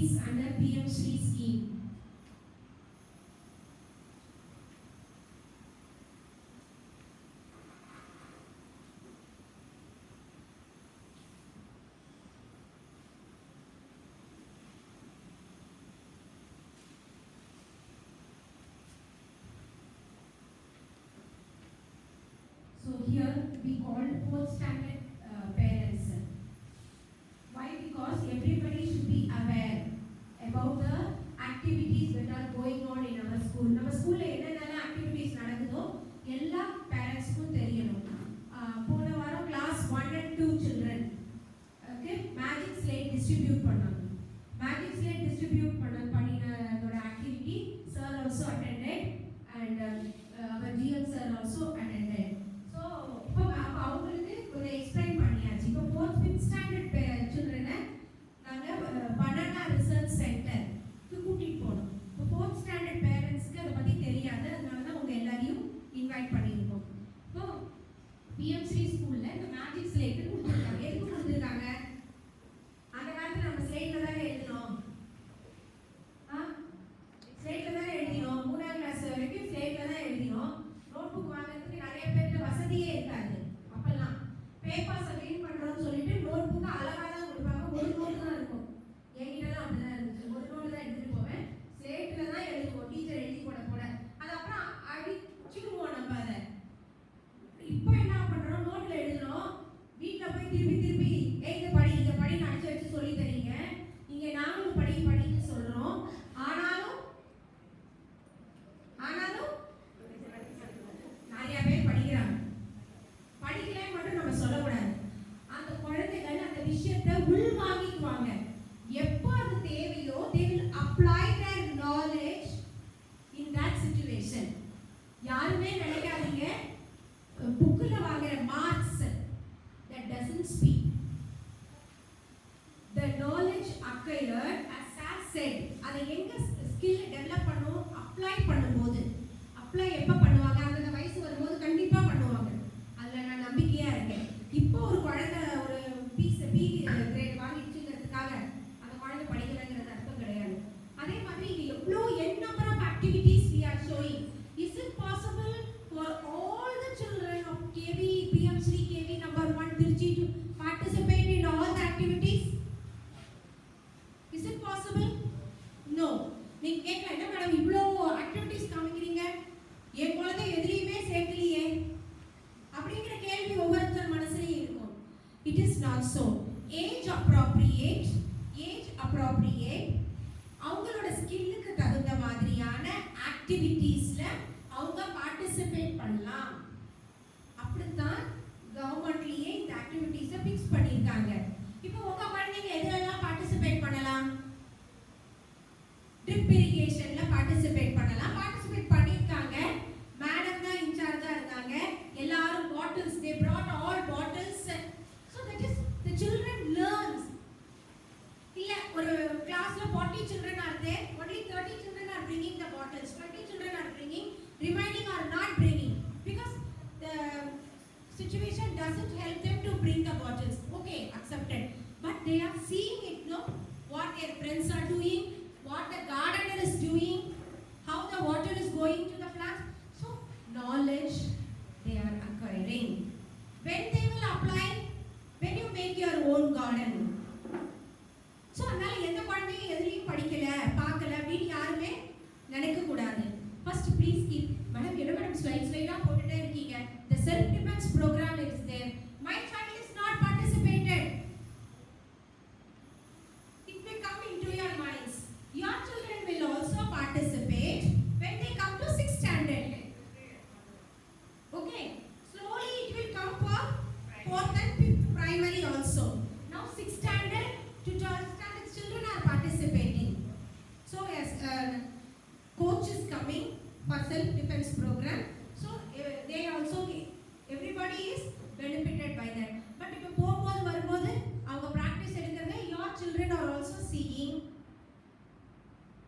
activities under PM Shri scheme. So here we called 4th standard parents. Why? Because everybody should be aware about the activities that are going on in our school. நம்ம ஸ்கூல்ல என்னென்ன activities நடக்குதோ எல்லா பேரண்ட்ஸ்க்கும் தெரியணும். போன வாரம் class 1 and 2 children okay magic slate distribute பண்ணாங்க. Magic slate distribute பண்ணினதோட activity sir also attended and our GM sir also attended. இப்போ அவங்களுக்கு கொஞ்சம் எக்ஸ்பிளைன் பண்ணியாச்சு. இப்போ 4th 5th ஸ்டாண்டர்ட் சில்ட்ரனை நாங்கள் பனானா ரிசர்ச் சென்டருக்கு கூட்டிகிட்டு போனோம். இப்போ 4th ஸ்டாண்டர்ட் பேரண்ட்ஸ்க்கு அதை பற்றி தெரியாது, அதனால தான் உங்கள் எல்லாரையும் இன்வைட் பண்ணியிருக்கோம். இப்போ பிஎம்ஸ்ரீ ஸ்கூலில் இந்த மேஜிக் ஸ்லேட்டு கொடுத்துருக்காங்க. எதுக்கு கொடுத்துருக்காங்க? அந்த காலத்தில் நம்ம ஸ்லேட்டில் தானே எழுதினோம். ஸ்லேட்டில் தானே எழுதினோம். 3ஆம் கிளாஸ் வரைக்கும் ஸ்லேட்டில் தான் எழுதினோம். நோட் புக் வாங்குறதுக்கு நிறைய பேருக்கு வசதியே இருக்காது. அப்பெல்லாம் பேப்பர்ஸை க்ளீன் பண்ணுறோம்னு சொல்லிட்டு நோட் புக்கை அழகாக தான் கொடுப்பாங்க. ஒரு நோட்டு தான் இருக்கும். என்கிட்டலாம் அப்படி தான் இருந்துச்சு. ஒரு நோட்டு தான் எடுத்துகிட்டு போவேன். ஸ்லேட்டில் தான் எழுதுவோம். டீச்சர் எழுதி போட அது அப்புறம் அடிச்சுடுவோம் நம்ம அதை. இப்போ என்ன பண்ணுறோம்? நோட்டில் எழுதுறோம். வீட்டில் போய் திருப்பி இதை படின்னு அடிச்சு வச்சு சொல்லி தரீங்க. இங்கே நாங்களும் படின்னு சொல்கிறோம். ஆனாலும் நிறைய பேர் படிக்கிறாங்க. படிக்கல மட்டும் நம்ம சொல்லக்கூடாது. அந்த குழந்தைகள் அந்த விஷயத்தை உள்வாங்கிக்குவாங்க. எப்போ அது தேவையோ they will apply their knowledge in that situation. யாருமே நினைக்காதீங்க புக்கில் வாங்குற marks that doesn't speak. The knowledge acquired as Sir said, அதை எங்க ஸ்கில் டெவலப் பண்ணும்? அப்ளை பண்ணும்போது. அப்ளை எப்போ பண்ணுவாங்க? அந்த வயசு வரும்போது கண்டிப்பாக பண்ணுவாங்க. அதில் நான் நம்பிக்கையாக இருக்கேன். இப்போ ஒரு குழந்தை ஒரு பி கிரேட் வாங்கிடுச்சுங்கிறதுக்காக அந்த குழந்தை படிக்கலைங்கிறது அர்த்தம் கிடையாது. அதே மாதிரி இது எவ்வளோ number of activities we are showing. Is it possible for all the children of KV, PM Shri KV number 1 Trichy to participate in all the activities? Is it possible? No. நீங்க கேட்கலாம், என்ன மேடம் இவ்வளோ activities காமிக்கிறீங்க, என் குழந்தை எதுலையுமே சேர்க்கலையே அப்படிங்கிற கேள்வி ஒவ்வொருத்தர் மனசுலையும் இருக்கும். It is not so. Age appropriate அவங்களோட ஸ்கில்லுக்கு தகுந்த மாதிரியான ஆக்டிவிட்டீஸ்ல அவங்க பார்ட்டிசிபேட் பண்ணலாம். அப்படித்தான் கவர்மெண்ட்லயே இந்த ஆக்டிவிட்டீஸை ஃபிக்ஸ் பண்ணியிருக்காங்க. இப்போ உங்க குழந்தைங்க எதுலெல்லாம் பார்ட்டிசிபேட் பண்ணலாம்? ட்ரிப் இரிகேஷன்ல பார்ட்டிசிபேட் பண்ணலாம். பார்ட்டிசிபேட் பண்ணியிருக்காங்க. மேடம் தான் இன்சார்ஜா இருக்காங்க. எல்லாரும் bottles they brought all bottles, so that is the children learns. இல்ல ஒரு கிளாஸ்ல 40 children are there, only 30 children are bringing the bottles, 20 children are bringing, remaining are not bringing because the situation doesn't help them to bring the bottles. Okay, accepted, but they are seeing it, no, what their friends are doing, what the gardener is doing, how the water is going to the plants. So knowledge they are acquiring. When they will apply? When you make your own garden. So அதனால எந்த குழந்தையும் எதுலையும் படிக்கல பார்க்கல அப்படின்னு யாருமே நினைக்க கூடாது. First please keep madam என்ன மேடம் ஸ்லைடா போட்டுட்டே இருக்கீங்க. The self defense program is there. My child is not participated. It may come into your minds. Your children will also participate when they come to 6th standard. Okay, slowly it will come for 4th and 5th primary also. Now 6th standard to 12th standard children are participating. So as coach is coming for self defense program.